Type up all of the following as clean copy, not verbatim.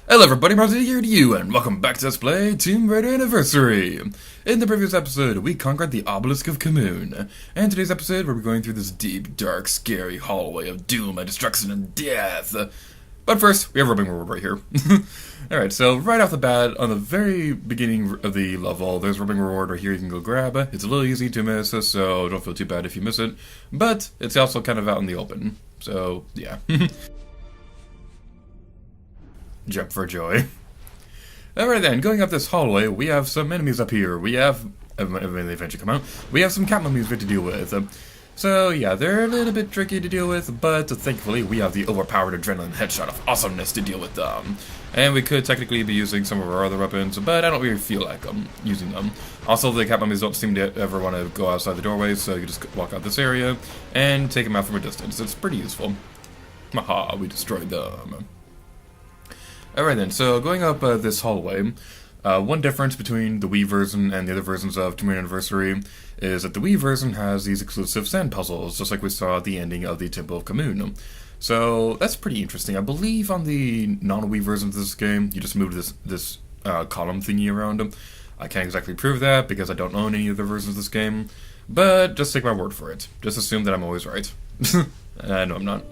Hello everybody, Martin here to you, and welcome back to Let's Play Tomb Raider Anniversary! In the previous episode, we conquered the Obelisk of Khamun, and today's episode, we'll be going through this deep, dark, scary hallway of doom and destruction and death. But first, we have Rubbing Reward right here. Alright, so right off the bat, on the very beginning of the level, there's Rubbing Reward right here you can go grab. It's a little easy to miss, so don't feel too bad if you miss it, but it's also kind of out in the open, so yeah. Jump for joy. Alright then, going up this hallway, we have some enemies up here. We have, when they eventually come out, we have some cat mummies to deal with. So yeah, they're a little bit tricky to deal with, but thankfully we have the overpowered adrenaline headshot of awesomeness to deal with them. And we could technically be using some of our other weapons, but I don't really feel like using them. Also, the cat mummies don't seem to ever want to go outside the doorways, so you just walk out this area and take them out from a distance. It's pretty useful. Haha, we destroyed them. Alright then, so going up this hallway, one difference between the Wii version and the other versions of Tomb Raider Anniversary is that the Wii version has these exclusive sand puzzles, just like we saw at the ending of the Temple of Khamun. So that's pretty interesting. I believe on the non-Wii version of this game, you just move this column thingy around. I can't exactly prove that because I don't own any of the versions of this game, but just take my word for it. Just assume that I'm always right. I know I'm not.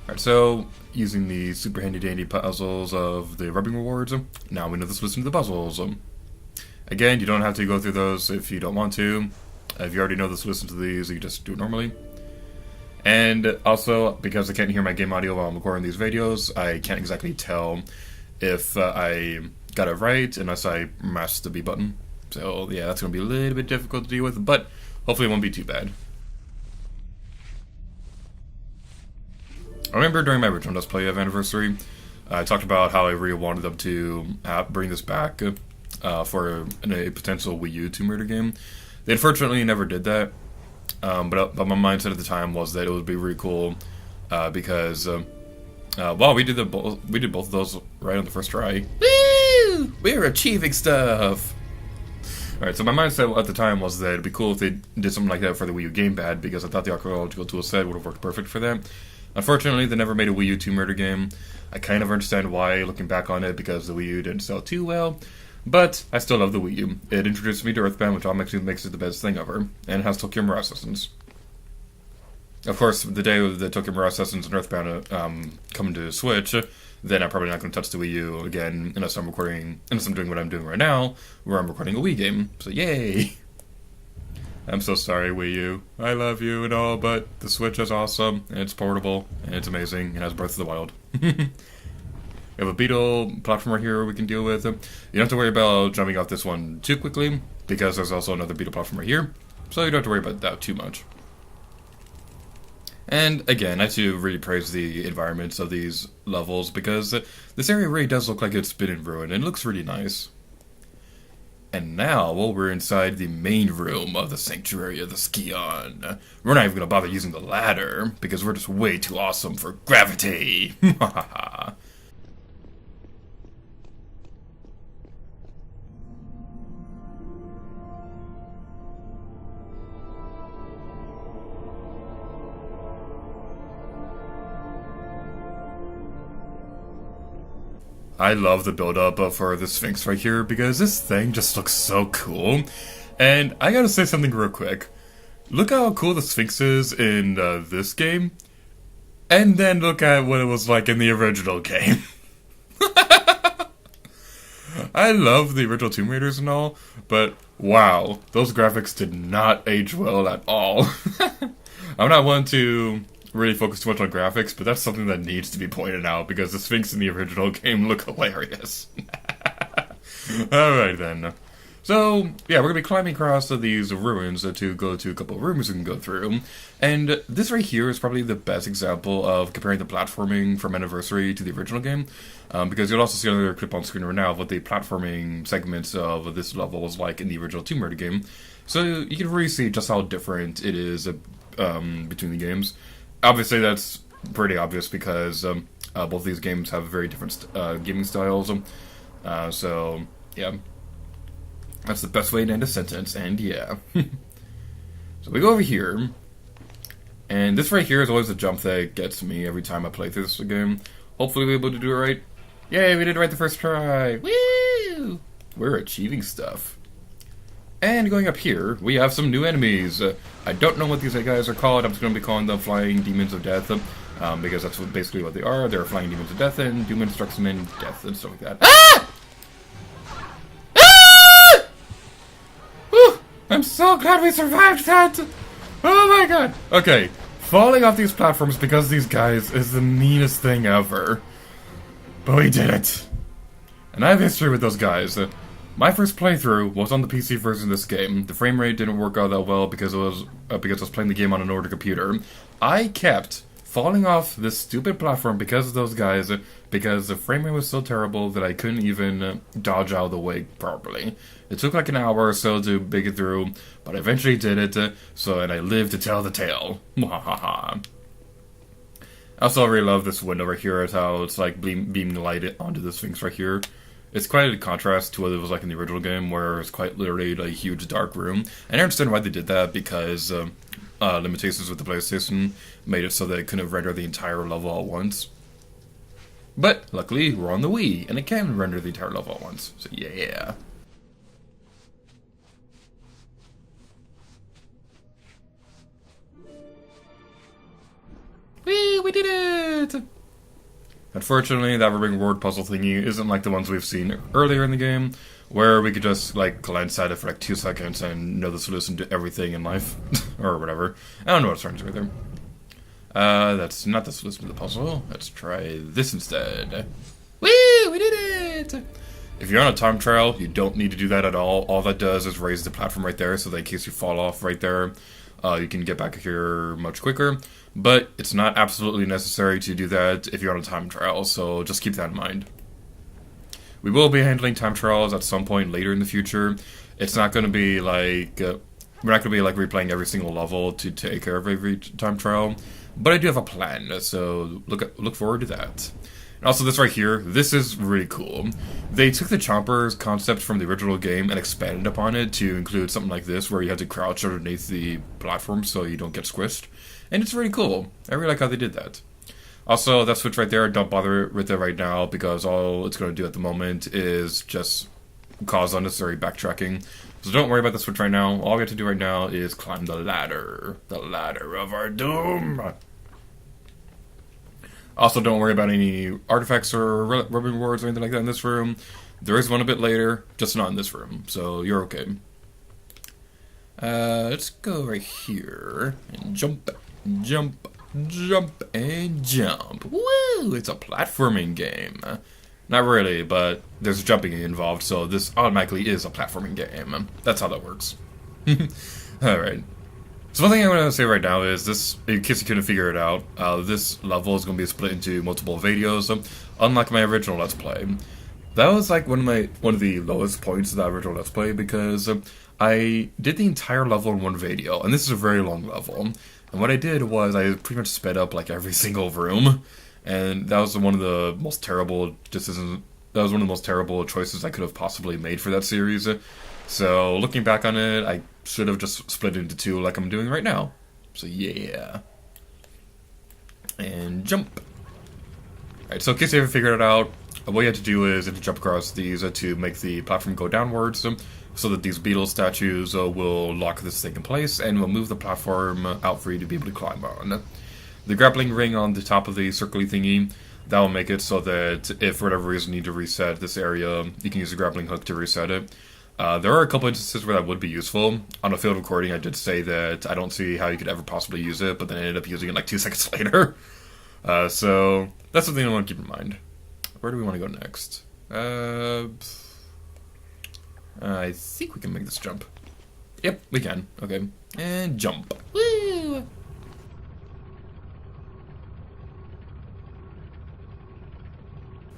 Alright, so using the super handy dandy puzzles of the rubbing rewards, now we know the solution to the puzzles. Again, you don't have to go through those if you don't want to. If you already know the solution to these, you just do it normally. And also, because I can't hear my game audio while I'm recording these videos, I can't exactly tell if I got it right unless I mashed the B button. So yeah, that's going to be a little bit difficult to deal with, but hopefully it won't be too bad. I remember during my original Let's Play of Anniversary, I talked about how I really wanted them to bring this back for a potential Wii U Tomb Raider game. They unfortunately never did that, but my mindset at the time was that it would be really cool because, well, we did both of those right on the first try. Woo! We're achieving stuff! Alright, so my mindset at the time was that it'd be cool if they did something like that for the Wii U gamepad, because I thought the archaeological tool set would have worked perfect for that. Unfortunately, they never made a Wii U Tomb Raider game. I kind of understand why, looking back on it, because the Wii U didn't sell too well. But I still love the Wii U. It introduced me to Earthbound, which obviously makes it the best thing ever, and it has Tokyo Mirage Sessions. Of course, the day the Tokyo Mirage Sessions and Earthbound come to Switch, then I'm probably not going to touch the Wii U again unless I'm doing what I'm doing right now, where I'm recording a Wii game. So yay! I'm so sorry, Wii U. I love you and all, but the Switch is awesome, and it's portable, and it's amazing, and has Breath of the Wild. We have a beetle platformer here we can deal with. You don't have to worry about jumping off this one too quickly, because there's also another beetle platformer here, so you don't have to worry about that too much. And again, I too really praise the environments of these levels, because this area really does look like it's been in ruin, and it looks really nice. And now, well, we're inside the main room of the Sanctuary of the Scion. We're not even going to bother using the ladder, because we're just way too awesome for gravity. I love the build-up for the Sphinx right here, because this thing just looks so cool. And I gotta say something real quick. Look how cool the Sphinx is in this game, and then look at what it was like in the original game. I love the original Tomb Raiders and all, but wow, those graphics did not age well at all. I'm not one to really focus too much on graphics, but that's something that needs to be pointed out, because the Sphinx in the original game look hilarious. Alright then. So, yeah, we're going to be climbing across these ruins to go to a couple of rooms we can go through. And this right here is probably the best example of comparing the platforming from Anniversary to the original game. Because you'll also see another clip on screen right now of what the platforming segments of this level was like in the original Tomb Raider game. So you can really see just how different it is between the games. Obviously, that's pretty obvious because both these games have very different gaming styles. So, yeah. That's the best way to end a sentence, and yeah. So we go over here, and this right here is always a jump that gets me every time I play through this game. Hopefully we'll be able to do it right. Yay, we did it right the first try! Woo! We're achieving stuff. And going up here, we have some new enemies. I don't know what these guys are called. I'm just going to be calling them Flying Demons of Death, because that's basically what they are. They're Flying Demons of Death, and Doom instructs them in death and stuff like that. Ah! Ah! Whew! I'm so glad we survived that! Oh my god! Okay, falling off these platforms because of these guys is the meanest thing ever. But we did it! And I have history with those guys. My first playthrough was on the PC version of this game. The frame rate didn't work out that well because I was playing the game on an older computer. I kept falling off this stupid platform because of those guys, because the frame rate was so terrible that I couldn't even dodge out of the way properly. It took like an hour or so to make it through, but I eventually did it, and I lived to tell the tale. Mwahaha. I also really love this window right here, how it's like beaming light onto the Sphinx right here. It's quite a contrast to what it was like in the original game, where it's quite literally a huge dark room. And I understand why they did that, because limitations with the PlayStation made it so that it couldn't render the entire level at once. But luckily, we're on the Wii, and it can render the entire level at once. So yeah. Whee! We did it! Unfortunately, that reward puzzle thingy isn't like the ones we've seen earlier in the game, where we could just, like, glance at it for like 2 seconds and know the solution to everything in life. Or whatever. I don't know what's trying to do right there. That's not the solution to the puzzle. Let's try this instead. Woo! We did it! If you're on a time trial, you don't need to do that at all. All that does is raise the platform right there, so that in case you fall off right there, you can get back here much quicker. But it's not absolutely necessary to do that if you're on a time trial, so just keep that in mind. We will be handling time trials at some point later in the future. It's not going to be like... we're not going to be like replaying every single level to take care of every time trial. But I do have a plan, so look forward to that. And also this right here, this is really cool. They took the Chompers concept from the original game and expanded upon it to include something like this, where you had to crouch underneath the platform so you don't get squished. And it's really cool. I really like how they did that. Also, that switch right there, don't bother with it right now, because all it's going to do at the moment is just cause unnecessary backtracking. So don't worry about the switch right now. All we have to do right now is climb the ladder. The ladder of our doom. Also, don't worry about any artifacts or rubbing rewards or anything like that in this room. There is one a bit later, just not in this room, so you're okay. Let's go right here and jump, jump, jump, and jump. Woo! It's a platforming game. Not really, but there's jumping involved, so this automatically is a platforming game. That's how that works. Alright. So one thing I'm going to say right now is this, in case you couldn't figure it out, this level is going to be split into multiple videos, unlike my original Let's Play. That was like one of the lowest points of that original Let's Play, because I did the entire level in one video, and this is a very long level. And what I did was I pretty much sped up like every single room, and that was one of the most terrible decisions. That was one of the most terrible choices I could have possibly made for that series. So looking back on it, I should have just split it into two like I'm doing right now. So yeah. And jump. Alright, so in case you haven't figured it out, what you have to do is jump across these to make the platform go downwards, so that these beetle statues will lock this thing in place and will move the platform out for you to be able to climb on. The grappling ring on the top of the circly thingy, that will make it so that if for whatever reason you need to reset this area, you can use the grappling hook to reset it. There are a couple instances where that would be useful. On a field recording, I did say that I don't see how you could ever possibly use it, but then I ended up using it like 2 seconds later. So that's something I want to keep in mind. Where do we want to go next? I think we can make this jump. Yep, we can. Okay. And jump. Woo!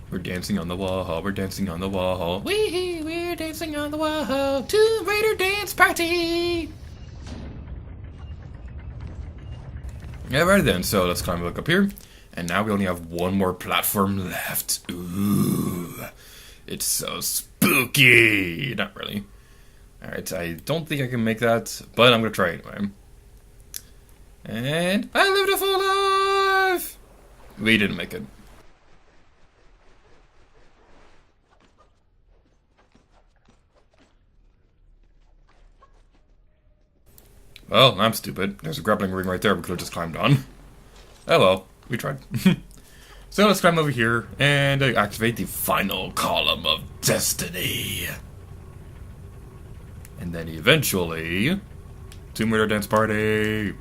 We're dancing on the wall, we're dancing on the wall. Wee-hee, we're dancing on the wall. Tomb Raider dance party! Alright then, so let's climb back up here. And now we only have one more platform left. Ooh. It's so spooky! Not really. Alright, I don't think I can make that, but I'm gonna try anyway. And I lived a full life! We didn't make it. Well, I'm stupid. There's a grappling ring right there we could have just climbed on. Oh well, we tried. So let's climb over here and activate the final column of destiny. And then eventually, Tomb Raider Dance Party!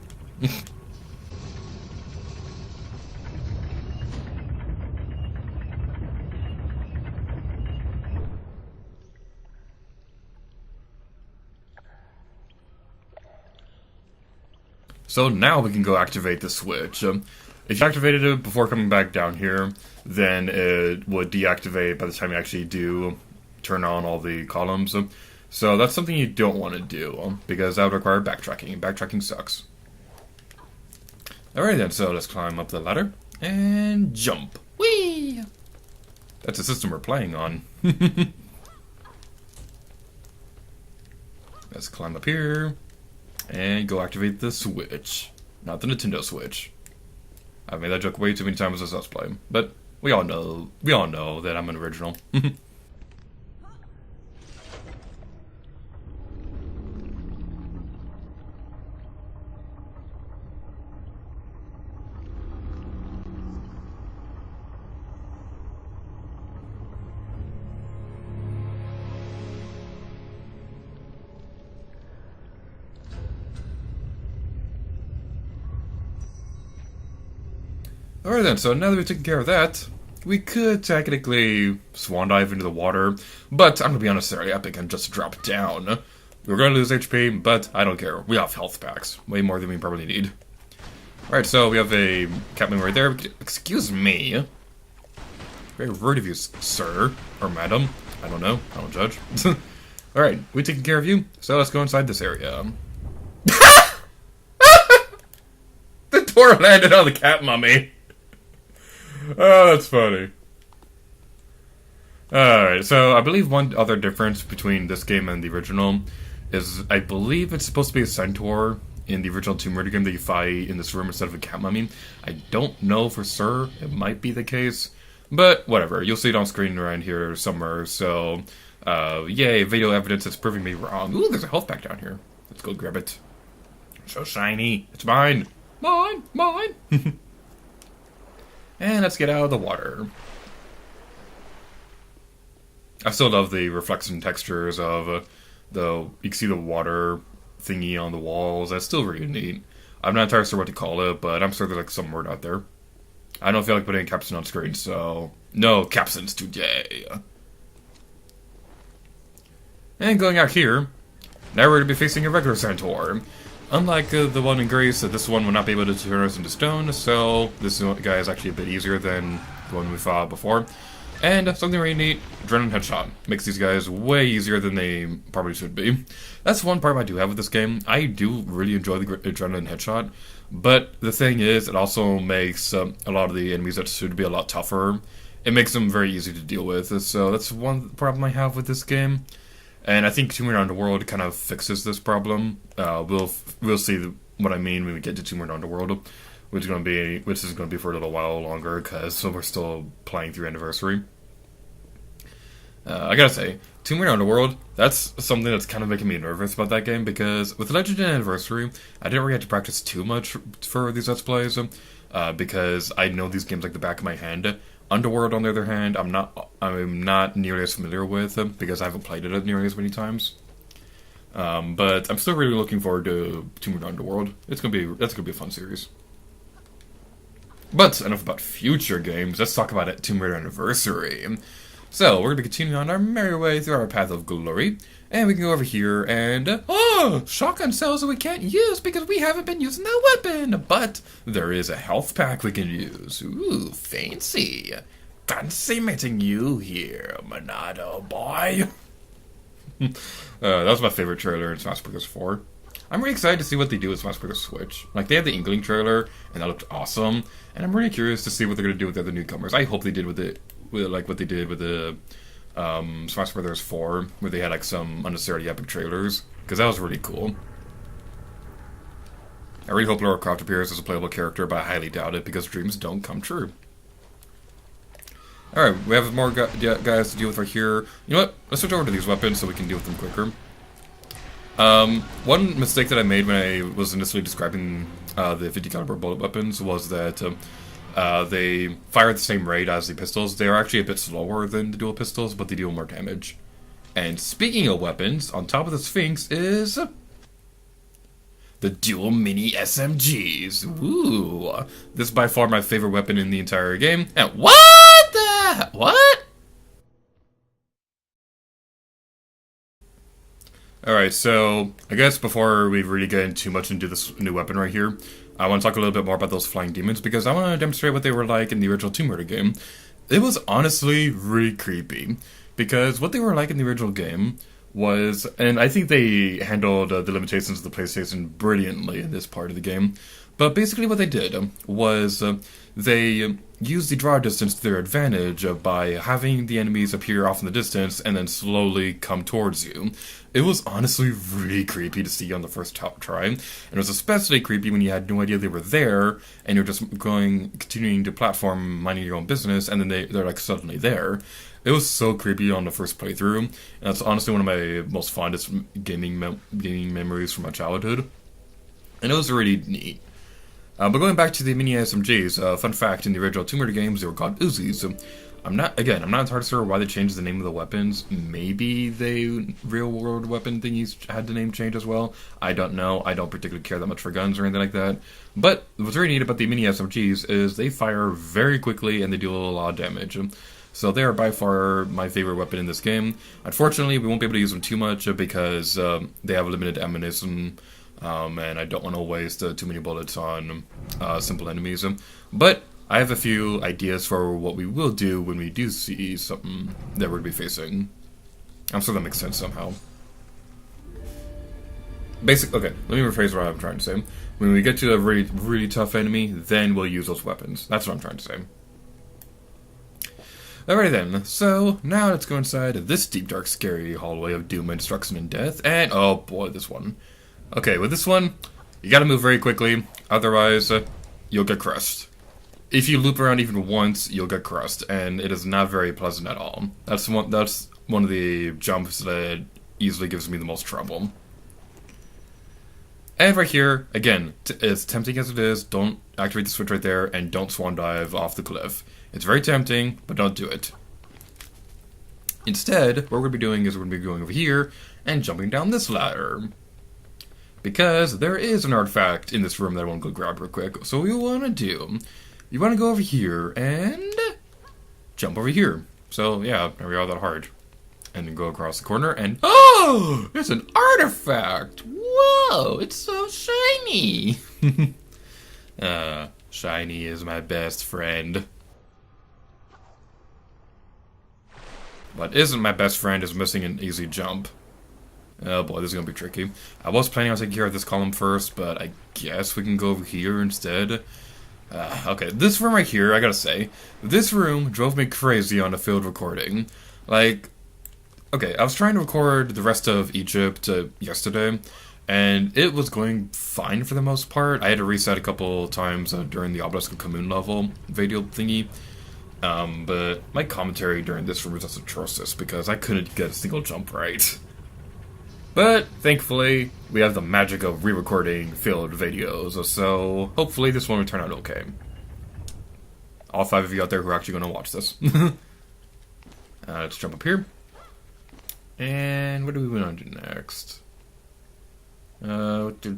So now we can go activate the switch. If you activated it before coming back down here, then it would deactivate by the time you actually do turn on all the columns. So that's something you don't want to do, because that would require backtracking, and backtracking sucks. Alright then, so let's climb up the ladder, and jump. Whee! That's the system we're playing on. Let's climb up here, and go activate the Switch. Not the Nintendo Switch. I've made that joke way too many times as Let's Play, but we all know that I'm an original. Alright then, so now that we've taken care of that, we could technically swan dive into the water, but I'm gonna be unnecessarily epic and just drop down. We're gonna lose HP, but I don't care. We have health packs. Way more than we probably need. Alright, so we have a Catman right there. Excuse me. Very rude of you, sir. Or madam. I don't know. I don't judge. Alright, we taken care of you, so let's go inside this area. The door landed on the cat mummy. Oh, that's funny. Alright, so I believe one other difference between this game and the original is I believe it's supposed to be a centaur in the original Tomb Raider game that you fight in this room instead of a cat mummy. I don't know for sure. It might be the case. But whatever. You'll see it on screen around here somewhere. So, yay, video evidence that's proving me wrong. Ooh, there's a health pack down here. Let's go grab it. So shiny. It's mine. Mine. Mine. And let's get out of the water. I still love the reflection textures of you can see the water thingy on the walls. That's still really neat. I'm not entirely sure what to call it, but I'm sure there's like some word out there. I don't feel like putting a caption on screen, so no captions today. And going out here, now we're going to be facing a regular centaur. Unlike the one in Grace, this one will not be able to turn us into stone, so this guy is actually a bit easier than the one we fought before. And something really neat, Adrenaline Headshot. Makes these guys way easier than they probably should be. That's one part I do have with this game. I do really enjoy the Adrenaline Headshot, but the thing is, it also makes a lot of the enemies that should be a lot tougher. It makes them very easy to deal with, so that's one problem I have with this game. And I think Tomb Raider Underworld kind of fixes this problem. We'll see what I mean when we get to Tomb Raider Underworld, which is going to be for a little while longer because we're still playing through Anniversary. I gotta say, Tomb Raider Underworld, that's something that's kind of making me nervous about that game because with Legend and Anniversary, I didn't really have to practice too much for these Let's Plays because I know these games like the back of my hand. Underworld, on the other hand, I'm not nearly as familiar with because I haven't played it nearly as many times. But I'm still really looking forward to Tomb Raider Underworld. That's gonna be a fun series. But enough about future games. Let's talk about Tomb Raider Anniversary. So we're gonna continue on our merry way through our path of glory, and we can go over here and shotgun cells that we can't use because we haven't been using that weapon. But there is a health pack we can use. Ooh, fancy! Fancy meeting you here, Monado boy. That was my favorite trailer in Smash Bros. 4. I'm really excited to see what they do with Smash Bros. Switch. Like, they had the Inkling trailer, and that looked awesome. And I'm really curious to see what they're gonna do with the other newcomers. I hope they did with like what they did with the Smash Bros. 4, where they had like some unnecessarily epic trailers, because that was really cool. I really hope Lara Croft appears as a playable character, but I highly doubt it, because dreams don't come true. Alright, we have more guys to deal with right here. You know what? Let's switch over to these weapons so we can deal with them quicker. One mistake that I made when I was initially describing the 50 caliber bullet weapons was that they fire at the same rate as the pistols. They are actually a bit slower than the dual pistols, but they deal more damage. And speaking of weapons, on top of the Sphinx is the dual Mini SMGs. Ooh, this is by far my favorite weapon in the entire game. And what? Alright, so I guess before we really get too much into this new weapon right here, I want to talk a little bit more about those flying demons because I want to demonstrate what they were like in the original Tomb Raider game. It was honestly really creepy because what they were like in the original game was, and I think they handled the limitations of the PlayStation brilliantly in this part of the game, but basically what they did was they used the draw distance to their advantage by having the enemies appear off in the distance and then slowly come towards you. It was honestly really creepy to see on the first try, and it was especially creepy when you had no idea they were there and you're just continuing to platform, minding your own business, and then they're like suddenly there. It was so creepy on the first playthrough, and that's honestly one of my most fondest gaming memories from my childhood, and it was really neat. But going back to the Mini SMGs, fun fact, in the original Tomb Raider games, they were called Uzis. So I'm not entirely sure why they changed the name of the weapons. Maybe the real-world weapon thingies had the name change as well. I don't know. I don't particularly care that much for guns or anything like that. But what's really neat about the Mini SMGs is they fire very quickly and they deal a lot of damage. So they are by far my favorite weapon in this game. Unfortunately, we won't be able to use them too much because they have limited ammunition. And I don't want to waste too many bullets on simple enemies. But I have a few ideas for what we will do when we do see something that we're going to be facing. I'm sure that makes sense somehow. Okay, let me rephrase what I'm trying to say. When we get to a really, really tough enemy, then we'll use those weapons. That's what I'm trying to say. Alrighty then, so now let's go inside this deep, dark, scary hallway of doom and destruction and death, and oh boy, this one. Okay, with this one, you gotta move very quickly, otherwise you'll get crushed. If you loop around even once, you'll get crushed, and it is not very pleasant at all. That's one of the jumps that easily gives me the most trouble. And right here, again, as tempting as it is, don't activate the switch right there, and don't swan dive off the cliff. It's very tempting, but don't do it. Instead, what we're going to be doing is we're going to be going over here and jumping down this ladder. Because there is an artifact in this room that I want to go grab real quick. So what you want to do, you want to go over here and jump over here. So yeah, not really all that hard. And then go across the corner and oh, it's an artifact. Whoa, it's so shiny. Shiny is my best friend. What isn't my best friend is missing an easy jump. Oh boy, this is going to be tricky. I was planning on taking care of this column first, but I guess we can go over here instead. Okay, this room right here, I gotta say, this room drove me crazy on the field recording. Like, okay, I was trying to record the rest of Egypt yesterday, and it was going fine for the most part. I had to reset a couple times during the Obelisk of Commune level video thingy. But my commentary during this room was just atrocious because I couldn't get a single jump right. But thankfully, we have the magic of re-recording failed videos, so hopefully this one will turn out okay. All 5 of you out there who are actually going to watch this. Let's jump up here. And what do we want to do next? What do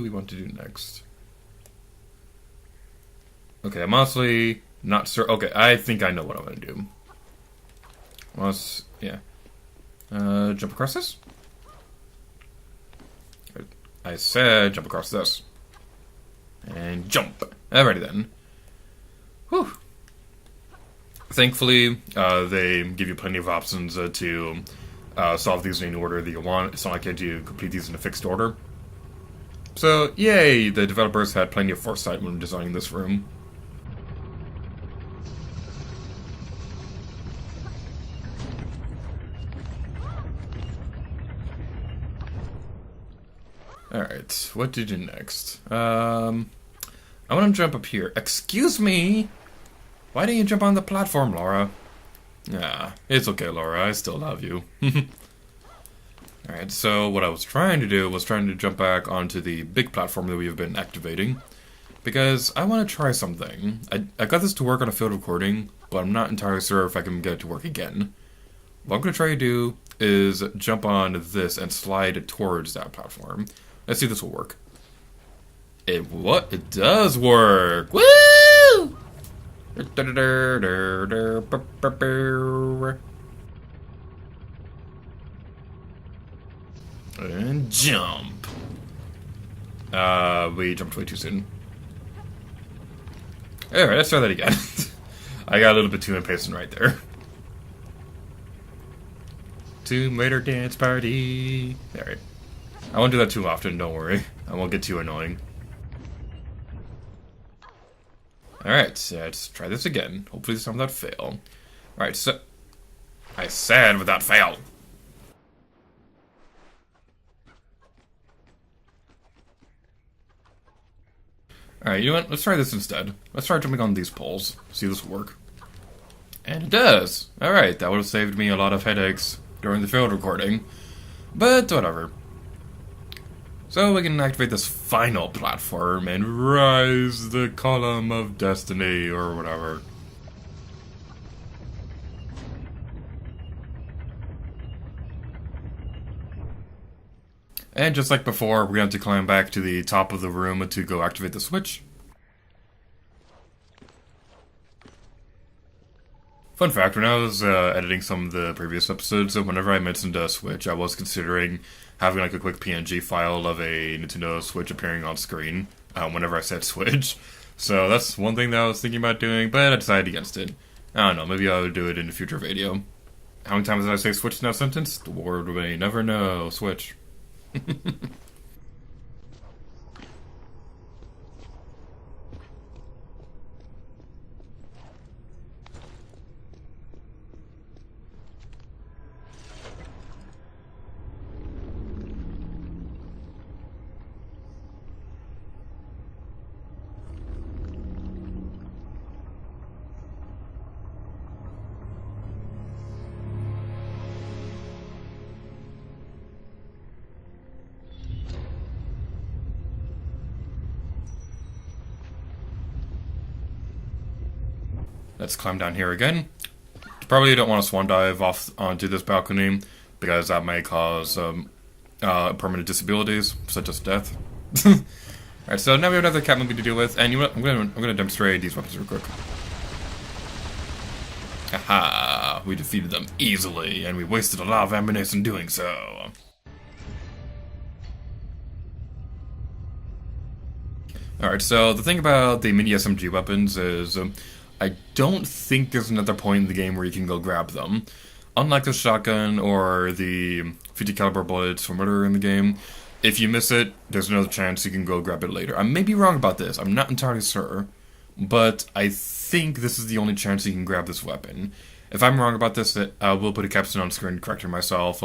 we want to do next? Okay, I'm honestly not sure. Okay, I think I know what I'm going to do. Yeah. Jump across this? I said jump across this. And jump. Alrighty then. Whew. Thankfully, they give you plenty of options to solve these in any order that you want. It's not like you have to complete these in a fixed order. So, yay! The developers had plenty of foresight when designing this room. Alright, what to do next? I want to jump up here. Excuse me? Why didn't you jump on the platform, Laura? Ah, it's okay, Laura. I still love you. Alright, so what I was trying to do was trying to jump back onto the big platform that we have been activating, because I want to try something. I got this to work on a field recording, but I'm not entirely sure if I can get it to work again. What I'm going to try to do is jump on this and slide towards that platform. Let's see if this will work. It does work! Woo! And jump. We jumped way too soon. Alright, let's try that again. I got a little bit too impatient right there. Tomb Raider dance party. Alright. I won't do that too often, don't worry. I won't get too annoying. Alright, so let's try this again. Hopefully this time without fail. Alright, so... I said without fail. Alright, you know what? Let's try this instead. Let's try jumping on these poles. See if this will work. And it does! Alright, that would have saved me a lot of headaches during the field recording. But whatever. So we can activate this final platform and rise the column of destiny, or whatever. And just like before, we're going to have to climb back to the top of the room to go activate the switch. Fun fact, when I was editing some of the previous episodes, whenever I mentioned a Switch, I was considering having like a quick PNG file of a Nintendo Switch appearing on screen whenever I said Switch. So that's one thing that I was thinking about doing, but I decided against it. I don't know, maybe I would do it in a future video. How many times did I say Switch in that sentence? The word may never know. Switch. Let's climb down here again. Probably don't want to swan dive off onto this balcony, because that may cause permanent disabilities, such as death. Alright, so now we have another cat movie to deal with, and you know what? I'm gonna demonstrate these weapons real quick. Aha! We defeated them easily, and we wasted a lot of ammunition doing so. Alright, so the thing about the Mini Smg weapons is, I don't think there's another point in the game where you can go grab them. Unlike the shotgun or the 50 caliber bullets from earlier in the game, if you miss it, there's another chance you can go grab it later. I may be wrong about this, I'm not entirely sure, but I think this is the only chance you can grab this weapon. If I'm wrong about this, I will put a caption on screen correcting myself,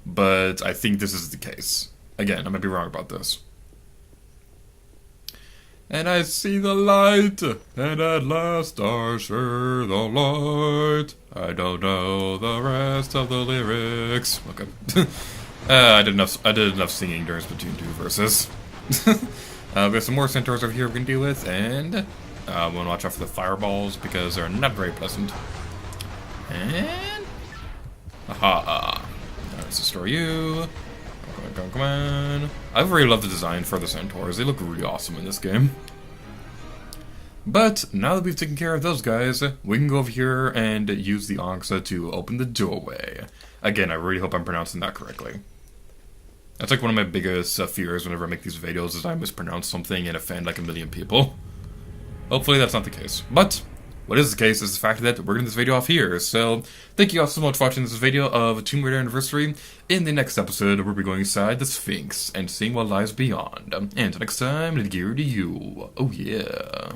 but I think this is the case. Again, I might be wrong about this. And I see the light, and at last I share the light. I don't know the rest of the lyrics. Okay. I did enough singing during Splatoon 2 verses. We have some more centaurs over here we can deal with, and we'll watch out for the fireballs because they're not very pleasant. And aha! Let's destroy you. Come on. I really love the design for the centaurs. They look really awesome in this game. But now that we've taken care of those guys, we can go over here and use the Onxa to open the doorway. Again, I really hope I'm pronouncing that correctly. That's like one of my biggest fears whenever I make these videos, is I mispronounce something and offend like a million people. Hopefully that's not the case. But what is the case is the fact that we're getting this video off here. So thank you all so much for watching this video of Tomb Raider Anniversary. In the next episode, we'll be going inside the Sphinx and seeing what lies beyond. And until next time, let's gear to you. Oh yeah.